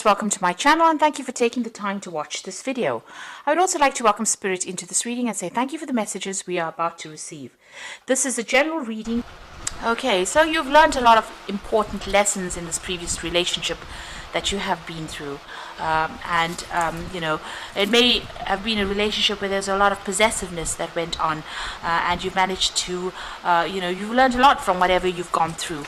Welcome to my channel and thank you for taking the time to watch this video. I would also like to welcome Spirit into this reading and say thank you for the messages we are about to receive. This is a general reading. Okay, so you've learned a lot of important lessons in this previous relationship that you have been through. You know, it may have been a relationship where there's a lot of possessiveness that went on, and you've managed to, you've learned a lot from whatever you've gone through.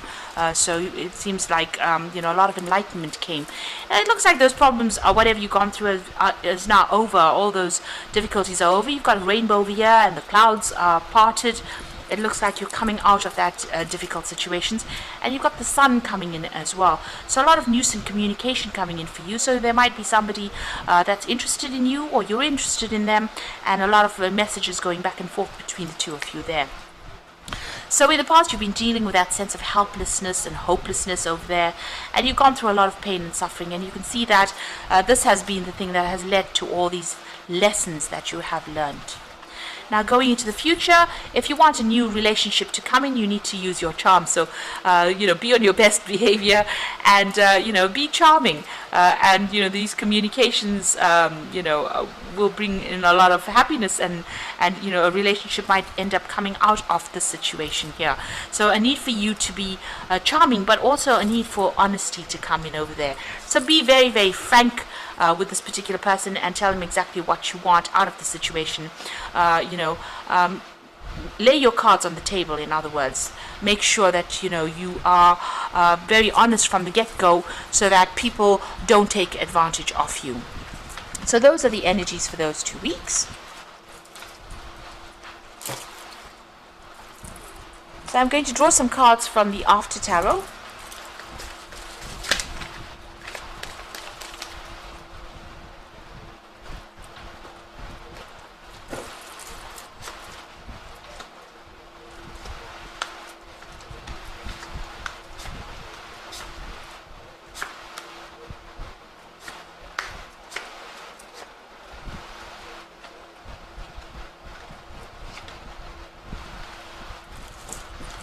So it seems like, a lot of enlightenment came. And it looks like those problems, whatever you've gone through, is now over. All those difficulties are over. You've got a rainbow over here, and the clouds are parted. It looks like you're coming out of that difficult situations, and you've got the sun coming in as well. So a lot of news and communication coming in for you. So there might be somebody that's interested in you, or you're interested in them, and a lot of messages going back and forth between the two of you there. So in the past, you've been dealing with that sense of helplessness and hopelessness over there, and you've gone through a lot of pain and suffering, and you can see that this has been the thing that has led to all these lessons that you have learned. Now, going into the future, if you want a new relationship to come in, you need to use your charm. So, be on your best behavior and, be charming. These communications, will bring in a lot of happiness and a relationship might end up coming out of the situation here. So a need for you to be charming, but also a need for honesty to come in over there. So be very, very frank with this particular person and tell them exactly what you want out of the situation. Lay your cards on the table, in other words. Make sure that you are very honest from the get-go so that people don't take advantage of you. So those are the energies for those 2 weeks. So I'm going to draw some cards from the After Tarot.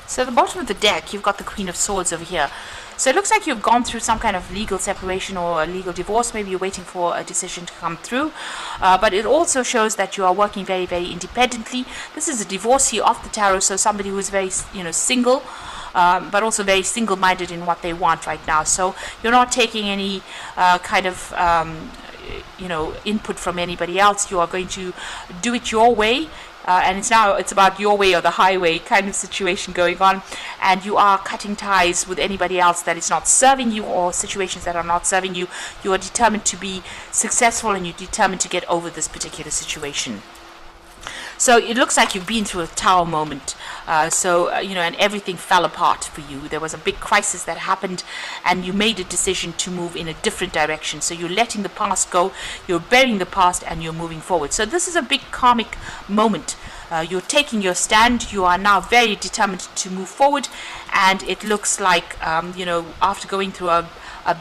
So at the bottom of the deck, you've got the Queen of Swords over here. So it looks like you've gone through some kind of legal separation or a legal divorce. Maybe you're waiting for a decision to come through. But it also shows that you are working very, very independently. This is a divorcee of the tarot, so somebody who is very, single, but also very single-minded in what they want right now. So you're not taking any input from anybody else. You are going to do it your way. And it's about your way or the highway kind of situation going on, and you are cutting ties with anybody else that is not serving you or situations that are not serving you. You are determined to be successful and you're determined to get over this particular situation. So it looks like you've been through a tower moment, and everything fell apart for you. There was a big crisis that happened, and you made a decision to move in a different direction. So you're letting the past go, you're burying the past, and you're moving forward. So this is a big karmic moment. You're taking your stand. You are now very determined to move forward, and it looks like, after going through a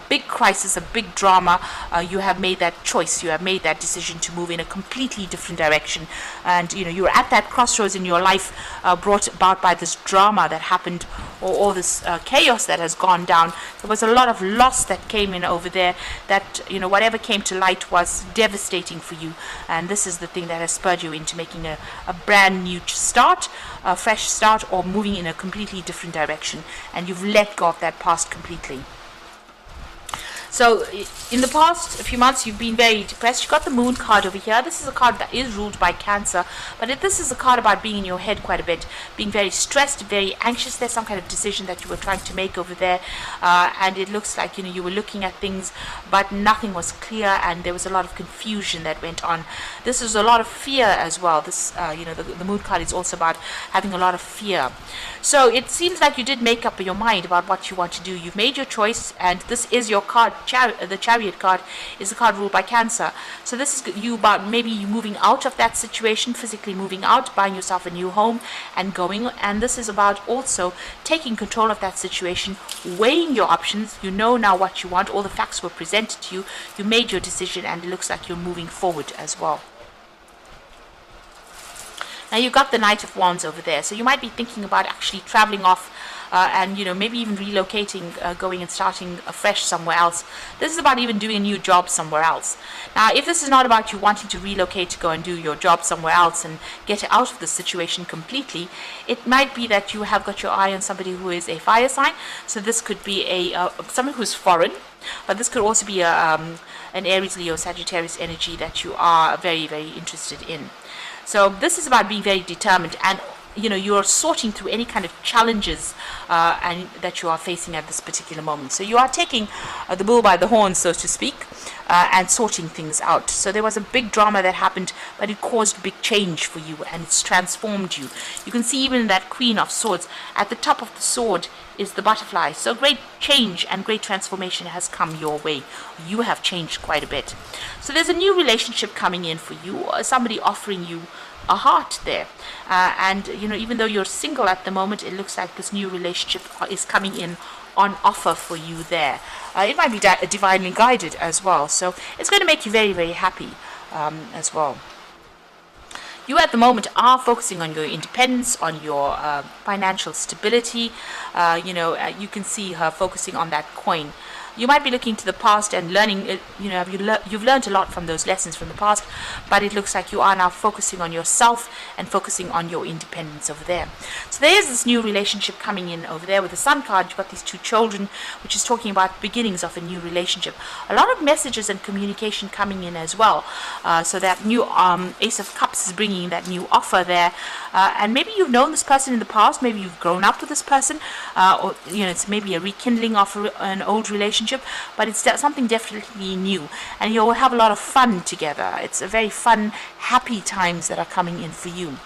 big crisis, a big drama, you have made that choice, you have made that decision to move in a completely different direction. And you're at that crossroads in your life, brought about by this drama that happened, or all this chaos that has gone down. There was a lot of loss that came in over there, that whatever came to light was devastating for you, and this is the thing that has spurred you into making a brand new start, a fresh start, or moving in a completely different direction, and you've let go of that past completely. So in the past few months, you've been very depressed. You've got the Moon card over here. This is a card that is ruled by Cancer, but this is a card about being in your head quite a bit, being very stressed, very anxious. There's some kind of decision that you were trying to make over there, and it looks like you were looking at things, but nothing was clear, and there was a lot of confusion that went on. This is a lot of fear as well. This, the Moon card is also about having a lot of fear. So it seems like you did make up your mind about what you want to do. You've made your choice, and this is your card. The Chariot card is a card ruled by Cancer. So this is you about maybe you moving out of that situation, physically moving out, buying yourself a new home and going. And this is about also taking control of that situation, weighing your options. You know now what you want. All the facts were presented to you. You made your decision, and it looks like you're moving forward as well. Now you've got the Knight of Wands over there, so you might be thinking about actually traveling off and maybe even relocating, going and starting afresh somewhere else. This is about even doing a new job somewhere else. Now, if this is not about you wanting to relocate to go and do your job somewhere else and get out of the situation completely, it might be that you have got your eye on somebody who is a fire sign. So this could be someone who's foreign, but this could also be an Aries, Leo, Sagittarius energy that you are very, very interested in. So this is about being very determined, and you're sorting through any kind of challenges and that you are facing at this particular moment. So you are taking the bull by the horns, so to speak, and sorting things out. So there was a big drama that happened, but it caused big change for you, and it's transformed you. You can see even that Queen of Swords, at the top of the sword is the butterfly. So great change and great transformation has come your way. You have changed quite a bit. So there's a new relationship coming in for you, somebody offering you a heart there, and even though you're single at the moment, it looks like this new relationship is coming in on offer for you there. It might be divinely guided as well, so it's going to make you very, very happy as well. You at the moment are focusing on your independence, on your financial stability. You can see her focusing on that coin. You might be looking to the past and learning, you've learned a lot from those lessons from the past, but it looks like you are now focusing on yourself and focusing on your independence over there. So there is this new relationship coming in over there. With the Sun card, you've got these two children, which is talking about beginnings of a new relationship. A lot of messages and communication coming in as well. So that new Ace of Cups is bringing that new offer there. And maybe you've known this person in the past, maybe you've grown up with this person, or it's maybe a rekindling of an old relationship, but it's something definitely new, and you'll have a lot of fun together. It's a very fun, happy times that are coming in for you.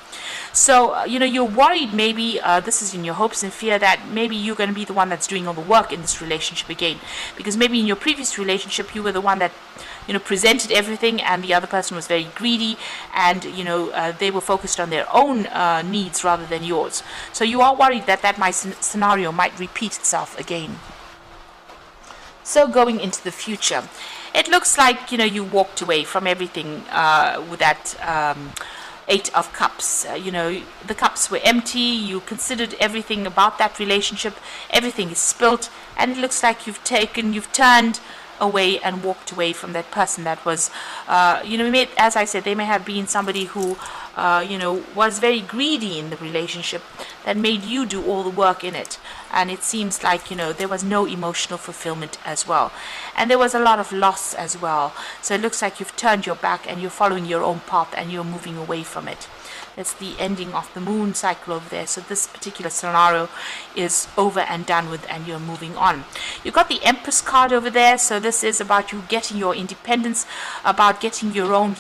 So, you're worried maybe, this is in your hopes and fear, that maybe you're going to be the one that's doing all the work in this relationship again, because maybe in your previous relationship you were the one that presented everything, and the other person was very greedy, and they were focused on their own needs rather than yours. So you are worried that scenario might repeat itself again. So going into the future, it looks like you walked away from everything with that Eight of Cups. The cups were empty. You considered everything about that relationship. Everything is spilt, and it looks like you've turned away and walked away from that person that was, as I said, they may have been somebody who, was very greedy in the relationship, that made you do all the work in it. And it seems like, there was no emotional fulfillment as well. And there was a lot of loss as well. So it looks like you've turned your back and you're following your own path and you're moving away from it. It's the ending of the moon cycle over there. So this particular scenario is over and done with, and you're moving on. You've got the Empress card over there. So this is about you getting your independence, about getting your own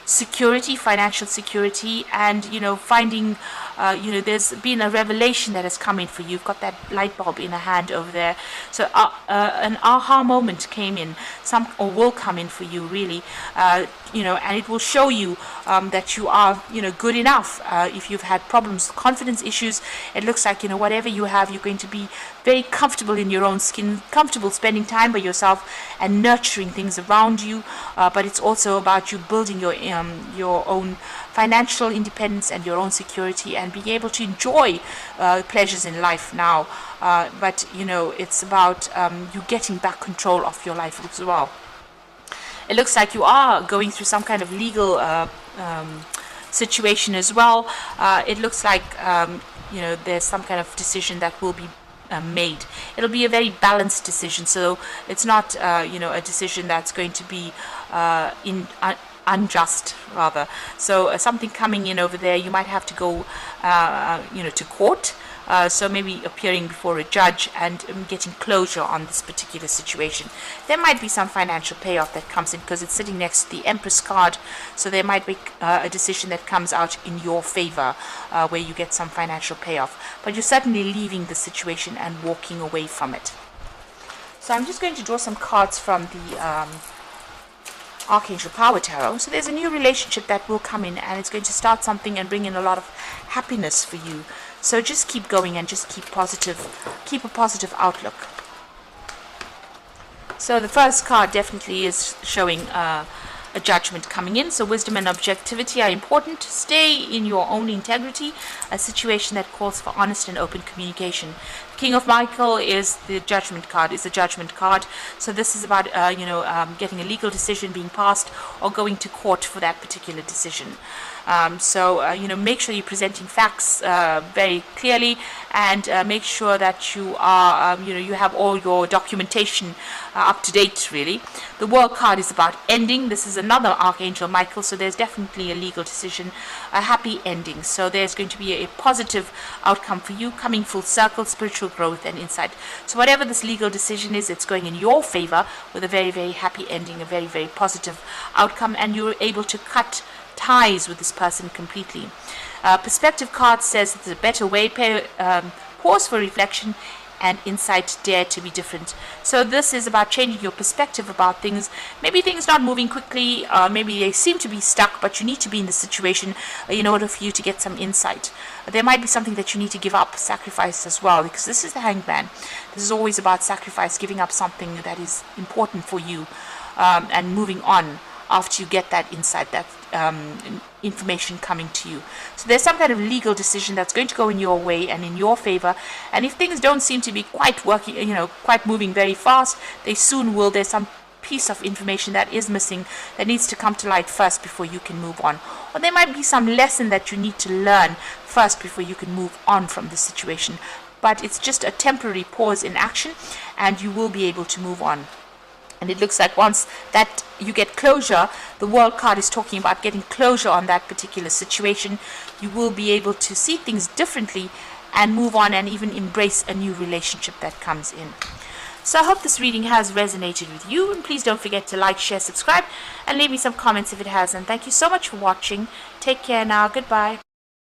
security, financial security, and finding there's been a revelation that has come in for you. You've got that light bulb in a hand over there. So an aha moment came in, or will come in for you, really, and it will show you that you are good enough. If you've had problems, confidence issues, it looks like whatever you have, you're going to be very comfortable in your own skin, comfortable spending time by yourself and nurturing things around you. But it's also about you building your own financial independence and your own security, and being able to enjoy pleasures in life now. But it's about you getting back control of your life as well. It looks like you are going through some kind of legal situation as well. It looks like there's some kind of decision that will be made. It'll be a very balanced decision, so it's not a decision that's going to be unjust, rather. So something coming in over there, you might have to go to court, so maybe appearing before a judge and getting closure on this particular situation. There might be some financial payoff that comes in, because it's sitting next to the Empress card, so there might be a decision that comes out in your favor, where you get some financial payoff, but you're certainly leaving the situation and walking away from it. So I'm just going to draw some cards from the Archangel Power Tarot. So there's a new relationship that will come in, and it's going to start something and bring in a lot of happiness for you. So just keep going and just keep a positive outlook. So the first card definitely is showing a judgment coming in. So wisdom and objectivity are important. Stay in your own integrity, a situation that calls for honest and open communication. King of Michael is the judgment card, is a judgment card. So this is about, getting a legal decision being passed or going to court for that particular decision. Make sure you're presenting facts very clearly, and make sure that you are, you have all your documentation up to date, really. The World card is about ending. This is another Archangel Michael, so there's definitely a legal decision, a happy ending. So there's going to be a positive outcome for you, coming full circle, spiritual growth and insight. So whatever this legal decision is, it's going in your favor with a very, very happy ending, a very, very positive outcome, and you're able to cut ties with this person completely. Perspective card says it's a better way. Pause for reflection and insight. Dare to be different. So this is about changing your perspective about things. Maybe things not moving quickly, maybe they seem to be stuck, but you need to be in the situation in order for you to get some insight. There might be something that you need to give up, sacrifice as well, because this is the Hangman. This is always about sacrifice, giving up something that is important for you, and moving on after you get that insight, that information coming to you. So there's some kind of legal decision that's going to go in your way and in your favor. And if things don't seem to be quite working, quite moving very fast, they soon will. There's some piece of information that is missing that needs to come to light first before you can move on. Or there might be some lesson that you need to learn first before you can move on from the situation. But it's just a temporary pause in action, and you will be able to move on. And it looks like once that you get closure, the World card is talking about getting closure on that particular situation. You will be able to see things differently and move on, and even embrace a new relationship that comes in. So I hope this reading has resonated with you, and please don't forget to like, share, subscribe, and leave me some comments if it has. And thank you so much for watching. Take care now. Goodbye.